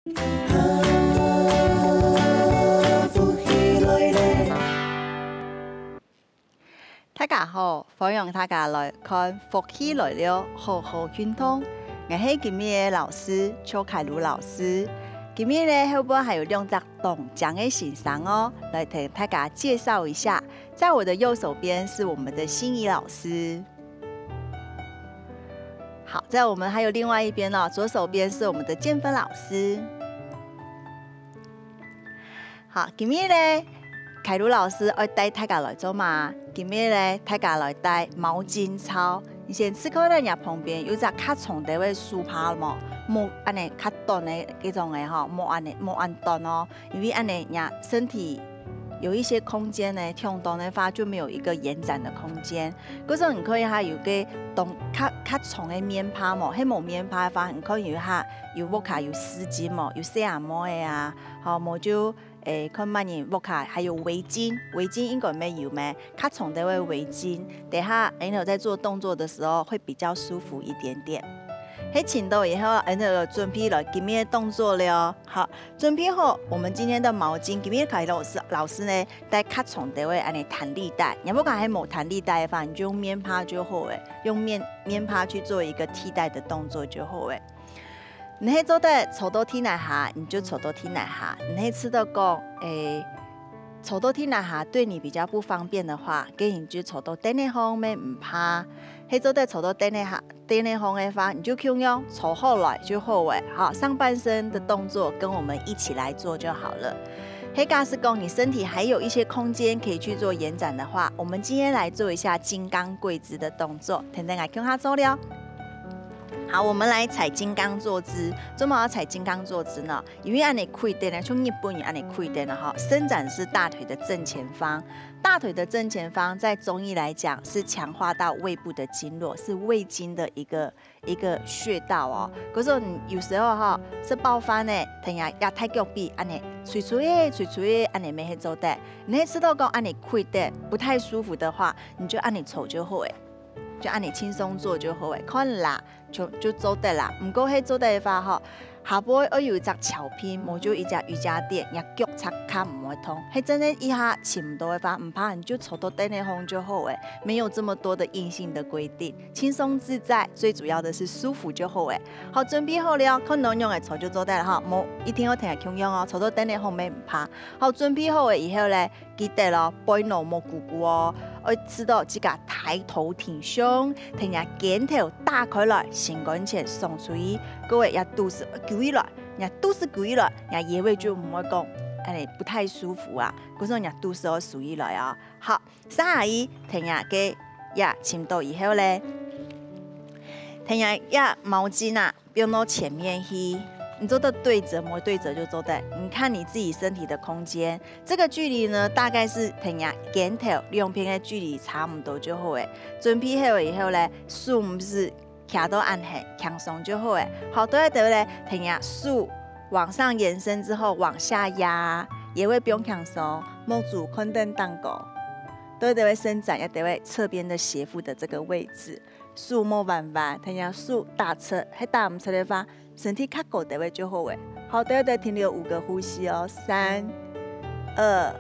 大家好，欢迎大家来看福气来了，好好运动。我是今日的老师邱凯如老师。今日呢，后边还有2只动讲的欣赏哦，来听大家介绍一下。在我的右手边是我们的心仪老师。好，在我们还有另外一边哦，左手边是我们的建芬老师。好，今日呢，凯如老师要带大家来做嘛？今日呢，大家来带毛巾操。你先试看咱旁边有只较长的位梳帕嘛，冇安尼较短的这种的吼，冇安短哦，因为安尼呀身体有一些空间呢，跳动的话就没有一个延展的空间。嗰种你可以哈有个动较长的棉帕嘛，迄冇棉帕的话，你可以有哈有沃卡有丝巾嘛，有细按摩的啊，好冇就。看慢点，沃卡还有围巾，围巾应该没有咩？较长的围巾，等下然后在做动作的时候会比较舒服一点点。嘿，请到以后，然后准备了今天的动作了。好，准备好我们今天的毛巾。今天凯老师呢带较长的安尼弹力带，你不讲还冇弹力带的话，你就用棉帕就好诶，用棉帕去做一个替代的动作就好诶。你喺做得手都听来下，你就手都听来下。你喺吃到讲，手都听来下对你比较不方便的话，给你就手都等你方面唔怕。喺做得手都等你下，等你方的话，你就用手后来就好诶。好，上半身的动作跟我们一起来做就好了。黑嘎是讲你身体还有一些空间可以去做延展的话，我们今天来做一下金刚跪姿的动作，等等来跟他做了。好，我们来踩金刚坐姿。怎么要踩金刚坐姿呢？因为按你跪垫呢，从日本人按你跪垫了哈，伸展是大腿的正前方。大腿的正前方，在中医来讲是强化到胃部的经络，是胃经的一个穴道哦。可是你有时候哈是爆发呢，等下压太脚臂，按你捶捶，按你没去做的。你吃到讲按你跪垫不太舒服的话，你就按你手就好诶。就按你轻松做就好诶，看啦就做得啦。唔过迄做得的话吼，下晡我有一只巧拼，我就一只瑜伽垫，也脚擦卡唔会痛。迄真的一下起唔到的话，唔怕你就坐到等你风就好诶，没有这么多的硬性的规定，轻松自在，最主要的是舒服就好诶。好，准备好了，看能用的坐就做得了哈，冇一定要停下强用哦，坐到等你风咩唔怕。好，准备好了以后咧，记得咯，背脑莫咕咕哦。要知道这个抬头挺胸，听下肩头打开来，心肝前送出去，各位也肚子举起来，也肚子举起来，也野味就唔会讲，不太舒服啊，嗰种也肚子要数起来啊。好，三下一，听下嘅呀，침到以后咧，听下呀毛巾啊，放到前面去。你做的对折，摸对折就做的。你看你自己身体的空间，这个距离呢，大概是平呀肩头两边的距离差不多就好诶。准备好以后呢，手唔是卡到按很轻松就好诶。好，对了咧，平呀手往上延伸之后往下压，也会不用轻松，摸住坤蹬荡狗，对会伸展，也得会侧边的斜腹的这个位置。手摸弯弯，平呀手打侧，还打唔出的话。身体较高的位就好诶。好，对，停留5个呼吸哦，3、2、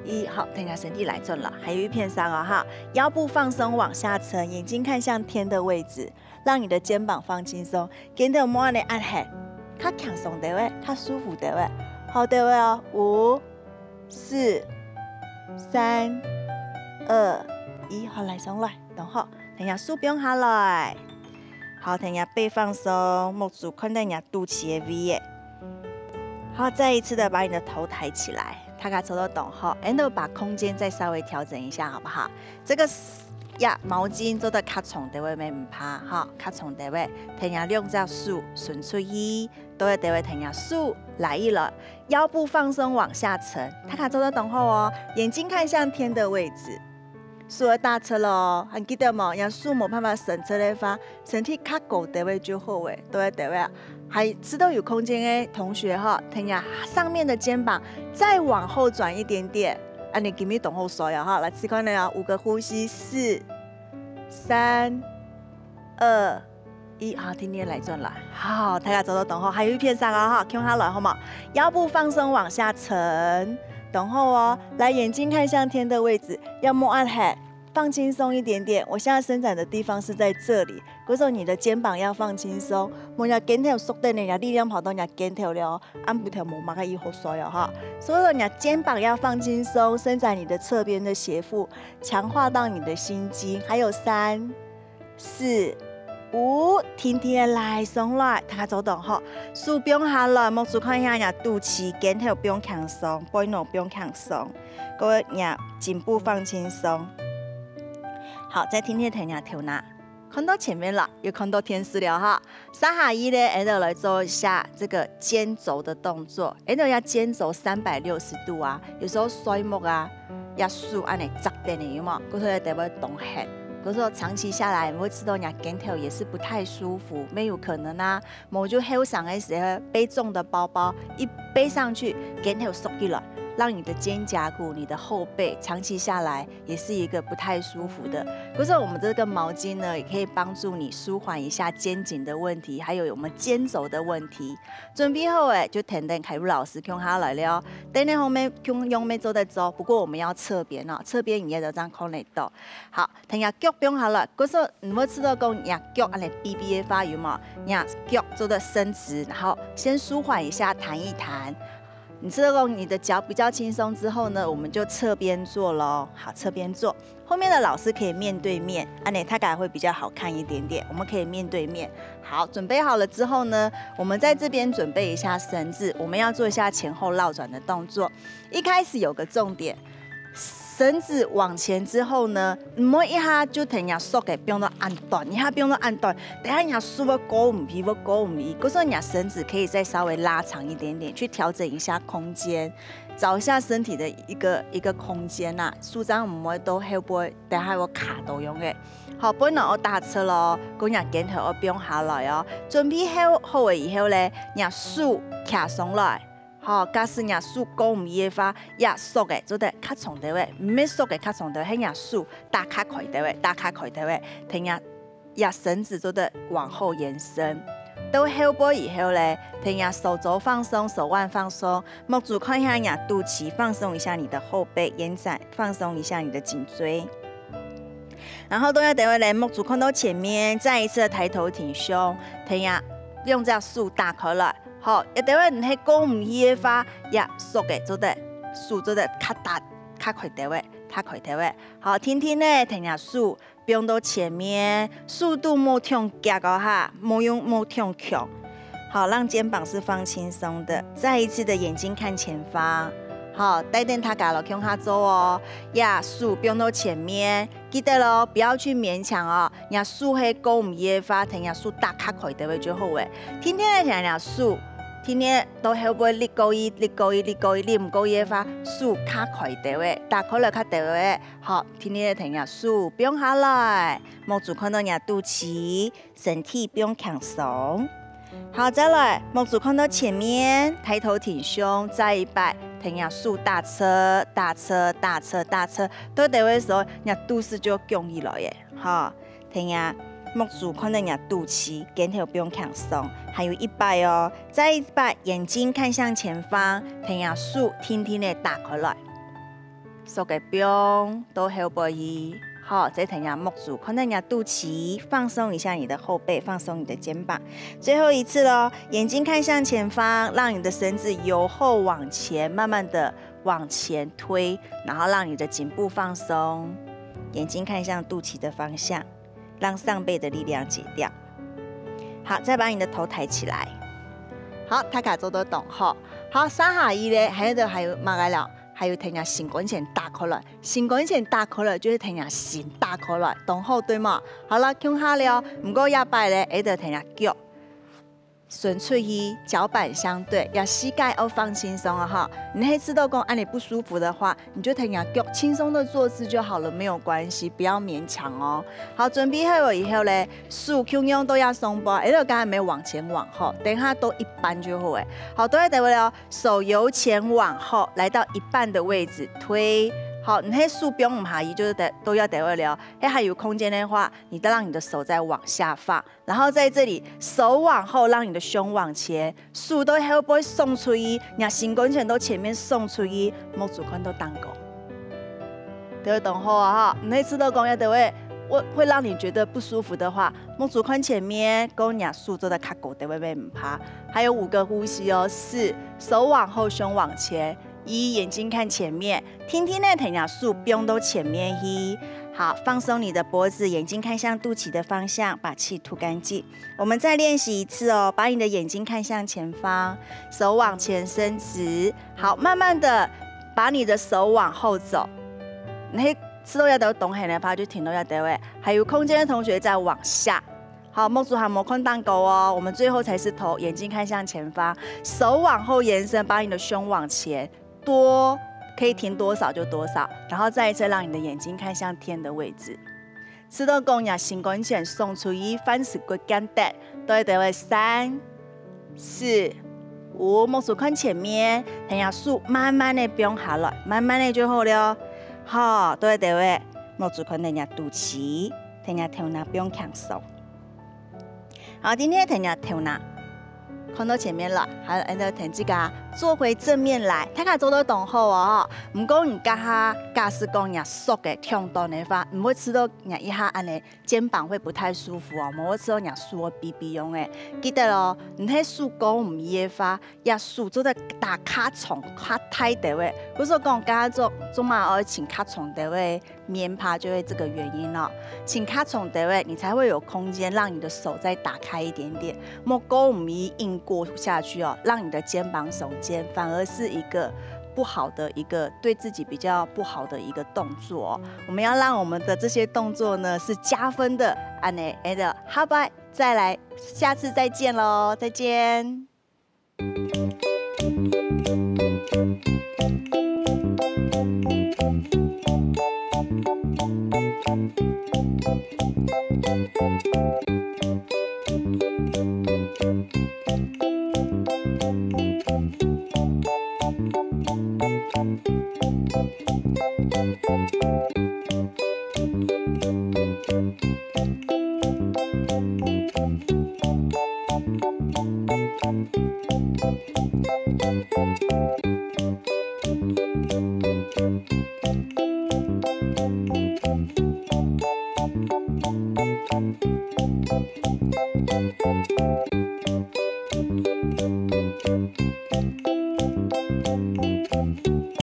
1，好，等下身体来转了，还有一片伤哦哈，腰部放松往下沉，眼睛看向天的位置，让你的肩膀放轻松，肩头摸你按下，较轻松的位，较舒服的位，好的位哦，5、4、3、2、1，好来上来，等好，等下手不用下来。好，等下背放松，摸住看到人家肚脐的 V 耶。好，再一次的把你的头抬起来，大家抽到懂后，然后把空间再稍微调整一下，好不好？这个呀毛巾做的较长的位没唔怕，哈，较长的位，等下用只手顺出去，都要等下等下手来一了，腰部放松往下沉，大家做到懂后哦，眼睛看向天的位置。手要打侧咯，还记得冇？让手冇办法伸出来发，身体较高的位就好诶，都在对位。还知道有空间的同学哈，听下上面的肩膀再往后转一点点，你给你动后手呀哈，来试看了5个呼吸，4、3、2、好，听天来转来，好，大家走走等候，还有一片上啊哈，看下来好吗？腰部放松往下沉，等候哦，来眼睛看向天的位置，要摸按海。放轻松一点点，我现在伸展的地方是在这里，可是你的肩膀要放轻松，摸下肩头缩的呢，力量跑到你肩头了，按不条毛马个以后摔了哈，所以说你肩膀要放轻松，伸展你的侧边的斜腹，强化到你的心经，还有3、4、5，停停的来松来，大家走动哈，手不用下来，摸住看一下你肚脐，肩头不用强松，背脑不用强松，各位你颈部放轻松。好，再听听天涯跳哪，看到前面了，又看到天使了哈。3下1呢，我们来做一下这个肩轴的动作。我们要肩轴360度啊，有时候摔木啊，要竖按你扎点的有冇？骨头要得要动很，可是长期下来，你会知道你肩头也是不太舒服，没有可能啊。我就后上的时候背重的包包一背上去，肩头缩起来。让你的肩胛骨、你的后背长期下来也是一个不太舒服的。可是我们这个毛巾呢，也可以帮助你舒缓一下肩颈的问题，还有我们肩轴的问题。准备好诶，就等凯如老师看下来了。等下后面用没做得做，不过我们要侧边哦，侧边你也要这样看得到。好，等下脚不用下来，可是你会知道讲你脚按来 BB 的发育嘛，你脚做的伸直，然后先舒缓一下，弹一弹。你知道你的脚比较轻松之后呢，我们就侧边做咯。好，侧边做，后面的老师可以面对面，他感觉会比较好看一点点。我们可以面对面。好，准备好了之后呢，我们在这边准备一下绳子，我们要做一下前后绕转的动作。一开始有个重点。绳子往前之后呢，唔好一下就停下缩嘅，变到按断，一下变到按断，等下你输个高唔皮，高唔皮，嗰时候你绳子可以再稍微拉长一点点，去调整一下空间，找一下身体的一个空间呐。舒张唔会都后背，等下我卡到用嘅。好，本来我搭车咯，嗰日肩头我不用下来哦，准备好嘅以后咧，你手卡上来。好，假使你手高唔易发，也缩嘅做得较长啲位，唔要缩嘅较长啲位，喺你手打卡开啲位，打卡开啲位，听下也绳子做得往后延伸。到后背以后咧，听下手肘放松，手腕放松，摸住看一下你肚脐，放松一下你的后背，延展，放松一下你的颈椎。然后都要等会来摸住看到前面，再一次的抬头挺胸，听下用这样手打开来。好，一定会唔係高唔易嘅話，也縮嘅做得數做得較大、較快啲位，較快啲位。好，天天咧停下數，不用到前面，速度冇跳夾個哈，冇跳強。好，讓肩膀是放輕鬆的。再一次的眼睛看前方。好，帶點他家落向下走哦，呀，數不用到前面，記得咯，不要去勉強哦。呀，數係高唔易嘅話，停下數打較快啲位就好誒。天天咧停下數。天天都後背力高一，力高一，力高一，力唔高嘅話，手卡快啲位，打開嚟卡啲位。好，天天停下手，不用下來，摸住看到你肚臍，身體不用強鬆。好，再來，摸住看到前面，抬頭挺胸，再一擺，停下手，打車，打車，打車，打車，到啲位時候，你肚子就強起來耶。好，停下。摸住看到你肚臍，肩頭不用強鬆，還有一擺哦，再一擺，眼睛看向前方，停下手，輕輕的打開來，手嘅不用到後背，好，再停下摸住看到你肚臍，放鬆一下你的後背，放鬆你的肩膀，最後一次咯，眼睛看向前方，讓你的繩子由後往前，慢慢的往前推，然後讓你的頸部放鬆，眼睛看向肚臍的方向。讓上背的力量解掉。好，再把你的頭抬起來。好，大家做得懂吼。好，3下1咧，還有乜嘢了？還有停下膝關節打開來，膝關節打開來就是停下心打開來，懂後對嗎？好了，向下了，唔過一擺咧，喺度停下腳。順出去，腳板相對，要膝蓋要放輕鬆啊哈！你可以知道講，你不舒服的話，你就停下腳，輕鬆的坐姿就好了，沒有關係，不要勉強哦。好，準備好了以後咧，手輕輕都要鬆綁，呢度剛才沒有往前往後，等下都一半就好誒。好，都係等會了，手由前往後來到一半的位置推。好，你那树不用下移，就是都要得位了。哎，还有空间的话，你再让你的手再往下放，然后在这里手往后，让你的胸往前，树都还会不会送出去，你心跟前都前面送出去，摸主宽都当狗。得会懂后啊哈，你那次都讲要得会让你觉得不舒服的话，摸主宽前面，跟你树做的卡狗得会被唔怕。还有5个呼吸哦，4手往后，胸往前，1眼睛看前面，听听那藤芽树不用都前面一。好，放松你的脖子，眼睛看向肚脐的方向，把气吐干净。我们再练习一次哦，把你的眼睛看向前方，手往前伸直。好，慢慢的把你的手往后走。那吃到要得动很的话，就停到要得位。还有空间的同学再往下。好，梦主还没空当狗哦。我们最后才是头，眼睛看向前方，手往后延伸，把你的胸往前，多可以停多少就多少，然后再一次让你的眼睛看向天的位置。吃到公呀，心关前送出一翻死骨简单，都要得位3、4、5，梦主看前面，等下树慢慢的不用下来，慢慢的就好了。好，都要得位，梦主看等下肚脐，等下头脑不用强手。好，今天等下头脑看到前面了，还有按照藤这个坐回正面来，睇下做到动后哦。唔讲你家下假使讲人缩嘅跳动的话，唔会吃到人一下安尼肩膀会不太舒服哦，唔会吃到人舒的逼用诶。记得咯，你喺树讲唔易的话，也树做得打卡重卡太的位。不是说讲家做嘛要请卡重的位棉趴，就会这个原因哦。请卡重的位，你才会有空间让你的手再打开一点点。莫讲唔易硬过下去哦，让你的肩膀耸肩，反而是一个不好的一个对自己比较不好的一个动作哦。我们要让我们的这些动作呢是加分的。安内的，好吧，再来，下次再见喽，再见。